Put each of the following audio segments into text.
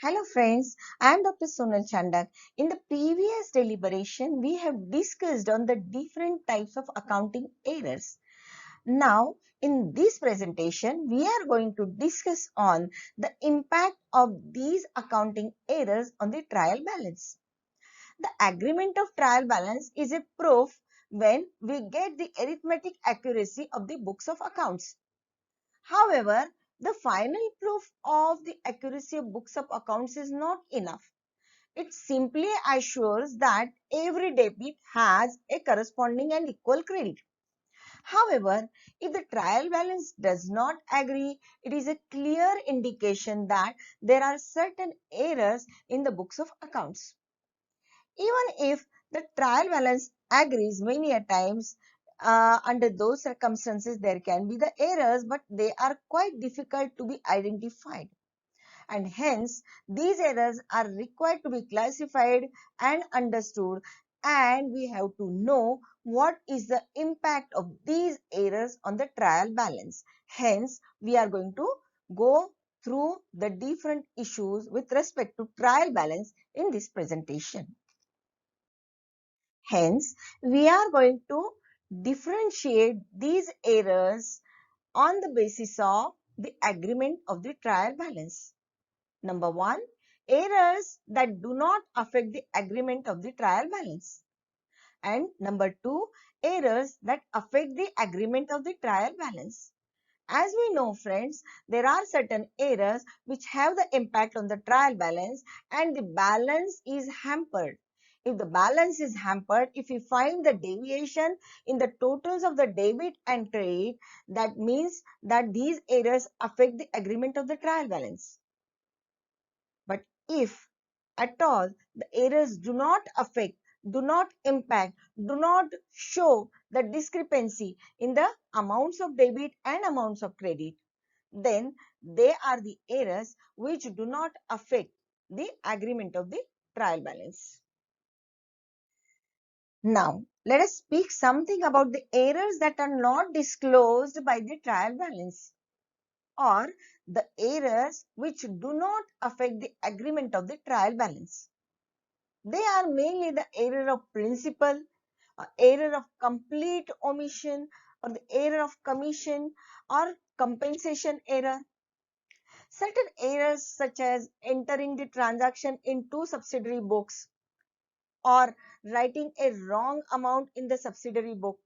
Hello friends, I am Dr. Sonal Chandak. In the previous deliberation, we have discussed on the different types of accounting errors. Now, in this presentation, we are going to discuss on the impact of these accounting errors on the trial balance. The agreement of trial balance is a proof when we get the arithmetic accuracy of the books of accounts. However, the final proof of the accuracy of books of accounts is not enough. It simply assures that every debit has a corresponding and equal credit. However, if the trial balance does not agree, it is a clear indication that there are certain errors in the books of accounts. Even if the trial balance agrees many a times, under those circumstances there can be the errors, but they are quite difficult to be identified, and hence these errors are required to be classified and understood, and we have to know what is the impact of these errors on the trial balance. Hence we are going to go through the different issues with respect to trial balance in this presentation. Hence we are going to differentiate these errors on the basis of the agreement of the trial balance. Number one, errors that do not affect the agreement of the trial balance. And number two, errors that affect the agreement of the trial balance. As we know, friends, there are certain errors which have the impact on the trial balance, and the balance is hampered. If the balance is hampered, if we find the deviation in the totals of the debit and credit, that means that these errors affect the agreement of the trial balance. But if at all the errors do not affect, do not impact, do not show the discrepancy in the amounts of debit and amounts of credit, then they are the errors which do not affect the agreement of the trial balance. Now, let us speak something about the errors that are not disclosed by the trial balance, or the errors which do not affect the agreement of the trial balance. They are mainly the error of principal, error of complete omission, or the error of commission or compensation error. Certain errors such as entering the transaction in two subsidiary books, or writing a wrong amount in the subsidiary book,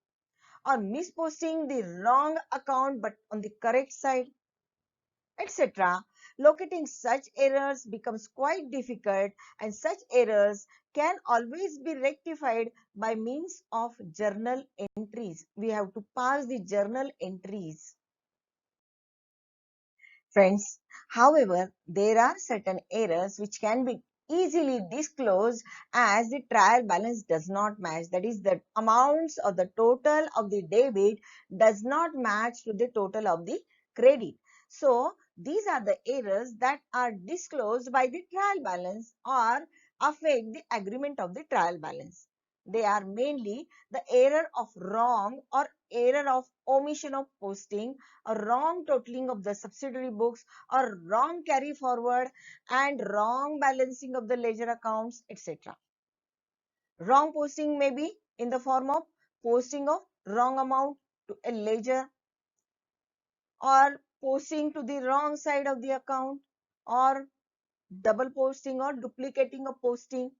or misposting the wrong account but on the correct side, etc. Locating such errors becomes quite difficult, and such errors can always be rectified by means of journal entries. We have to pass the journal entries. Friends, however, there are certain errors which can be easily disclosed as the trial balance does not match. That is, the amounts of the total of the debit does not match to the total of the credit. So, these are the errors that are disclosed by the trial balance or affect the agreement of the trial balance. They are mainly the error of wrong or error of omission of posting, a wrong totaling of the subsidiary books, or wrong carry forward, and wrong balancing of the ledger accounts, etc. Wrong posting may be in the form of posting of wrong amount to a ledger, or posting to the wrong side of the account, or double posting or duplicating of posting.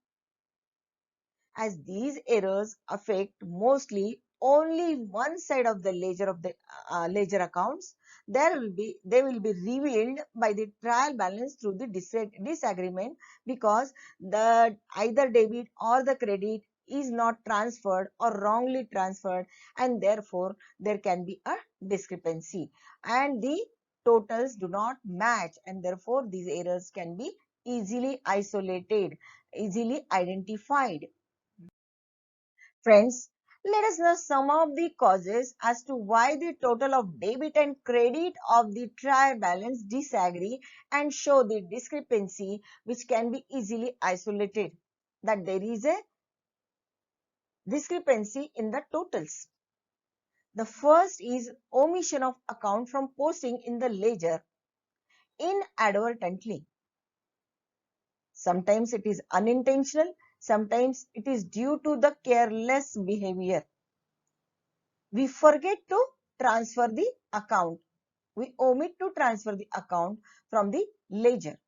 As these errors affect mostly only one side of the ledger accounts, they will be revealed by the trial balance through the disagreement, because the either debit or the credit is not transferred or wrongly transferred, and therefore there can be a discrepancy and the totals do not match, and therefore these errors can be easily isolated, easily identified. Friends, let us know some of the causes as to why the total of debit and credit of the trial balance disagree and show the discrepancy, which can be easily isolated, that there is a discrepancy in the totals. The first is omission of account from posting in the ledger inadvertently. Sometimes it is unintentional, sometimes it is due to the careless behavior. We forget to transfer the account. We omit to transfer the account from the ledger.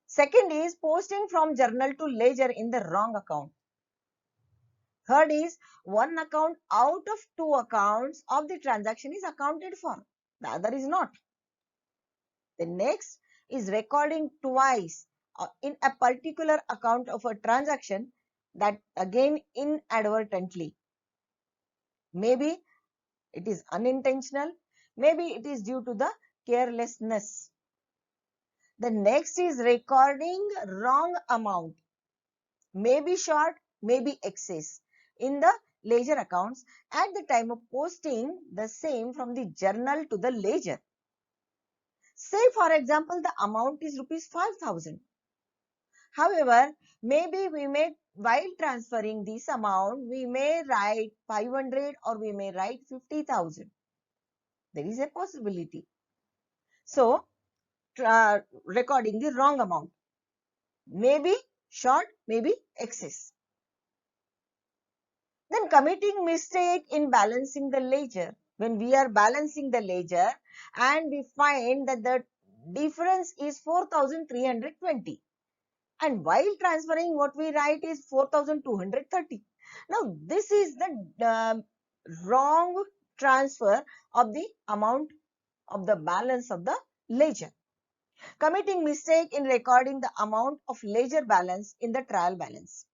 Second is posting from journal to ledger in the wrong account. Third is one account out of two accounts of the transaction is accounted for. The other is not. The next is recording twice in a particular account of a transaction, that again inadvertently. Maybe it is unintentional, maybe it is due to the carelessness. The next is recording wrong amount, maybe short, maybe excess, in the ledger accounts at the time of posting the same from the journal to the ledger. Say for example the amount is rupees 5,000. However, maybe we may, while transferring this amount, we may write 500 or we may write 50,000. There is a possibility. So, recording the wrong amount, maybe short, maybe excess. Then committing mistake in balancing the ledger. When we are balancing the ledger and we find that the difference is 4,320. And while transferring, what we write is 4,230. Now, this is the wrong transfer of the amount of the balance of the ledger. Committing mistake in recording the amount of ledger balance in the trial balance.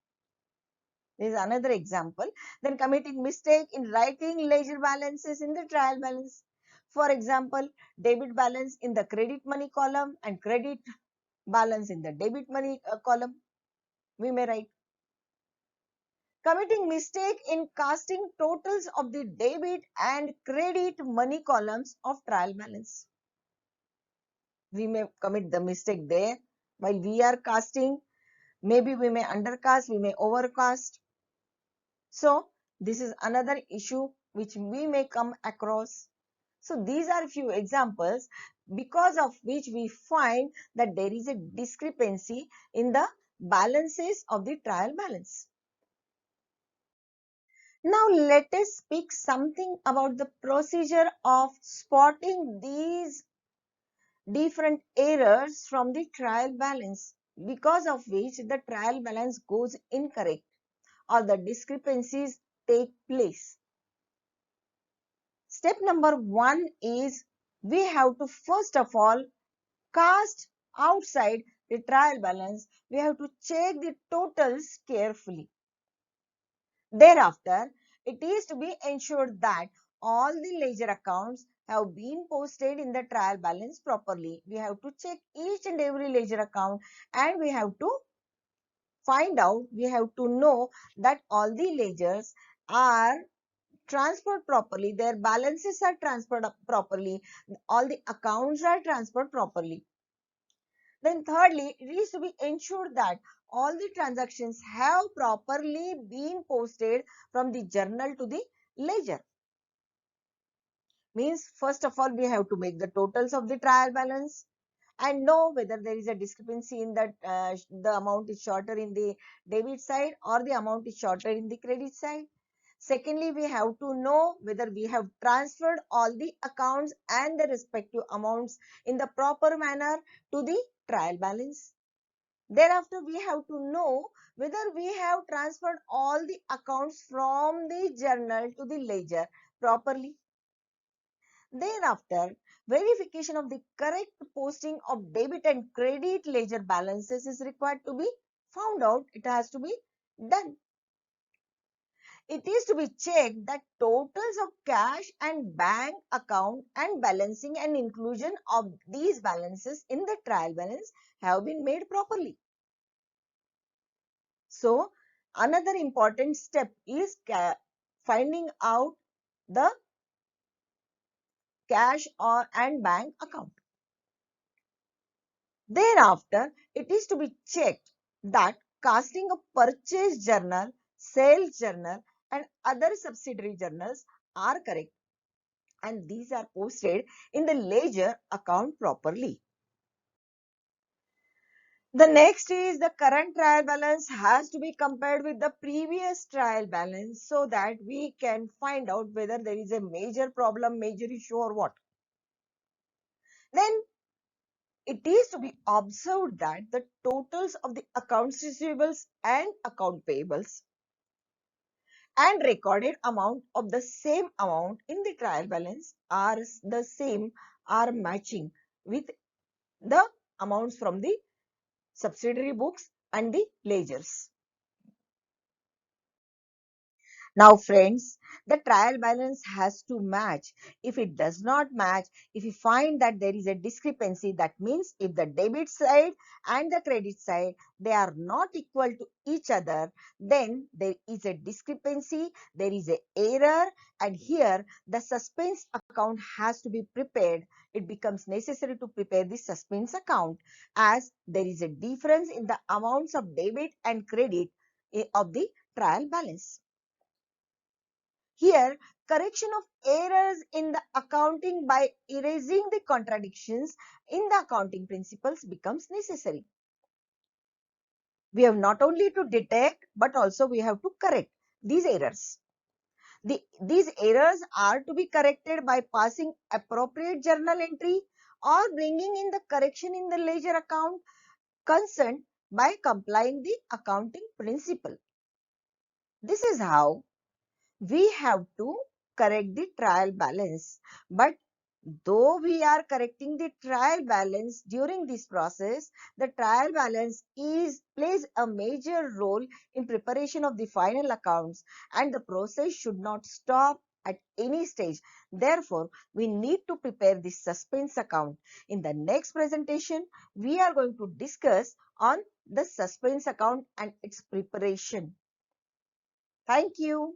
This is another example. Then committing mistake in writing ledger balances in the trial balance. For example, debit balance in the credit money column and credit balance in the debit money column. We may write. Committing mistake in casting totals of the debit and credit money columns of trial balance. We may commit the mistake there while we are casting. Maybe we may undercast, we may overcast. So this is another issue which we may come across. So these are few examples because of which we find that there is a discrepancy in the balances of the trial balance. Now let us speak something about the procedure of spotting these different errors from the trial balance, because of which the trial balance goes incorrect or the discrepancies take place. Step number 1 is we have to first of all cast outside the trial balance. We have to check the totals carefully. Thereafter, it is to be ensured that all the ledger accounts have been posted in the trial balance properly. We have to check each and every ledger account and we have to find out, we have to know that all the ledgers are transferred properly, their balances are transferred properly, all the accounts are transferred properly. Then thirdly, it is to be ensured that all the transactions have properly been posted from the journal to the ledger. Means first of all we have to make the totals of the trial balance and know whether there is a discrepancy in that the amount is shorter in the debit side or the amount is shorter in the credit side. Secondly, we have to know whether we have transferred all the accounts and the respective amounts in the proper manner to the trial balance. Thereafter, we have to know whether we have transferred all the accounts from the journal to the ledger properly. Thereafter, verification of the correct posting of debit and credit ledger balances is required to be found out. It has to be done. It is to be checked that totals of cash and bank account and balancing and inclusion of these balances in the trial balance have been made properly. So, another important step is finding out the cash or and bank account. Thereafter, it is to be checked that casting a purchase journal, sales journal and other subsidiary journals are correct and these are posted in the ledger account properly. The next is the current trial balance has to be compared with the previous trial balance so that we can find out whether there is a major problem, major issue or what. Then it is to be observed that the totals of the accounts receivables and account payables and recorded amount of the same amount in the trial balance are the same, are matching with the amounts from the subsidiary books and the ledgers. Now friends, the trial balance has to match. If it does not match, if you find that there is a discrepancy, that means if the debit side and the credit side, they are not equal to each other, then there is a discrepancy, there is a error, and here the suspense account has to be prepared. It becomes necessary to prepare the suspense account as there is a difference in the amounts of debit and credit of the trial balance. Here, correction of errors in the accounting by erasing the contradictions in the accounting principles becomes necessary. We have not only to detect, but also we have to correct these errors. These errors are to be corrected by passing appropriate journal entry or bringing in the correction in the ledger account concerned by complying the accounting principle. This is how we have to correct the trial balance. But though we are correcting the trial balance during this process, the trial balance plays a major role in preparation of the final accounts, and the process should not stop at any stage. Therefore, we need to prepare this suspense account. In the next presentation, we are going to discuss on the suspense account and its preparation. Thank you.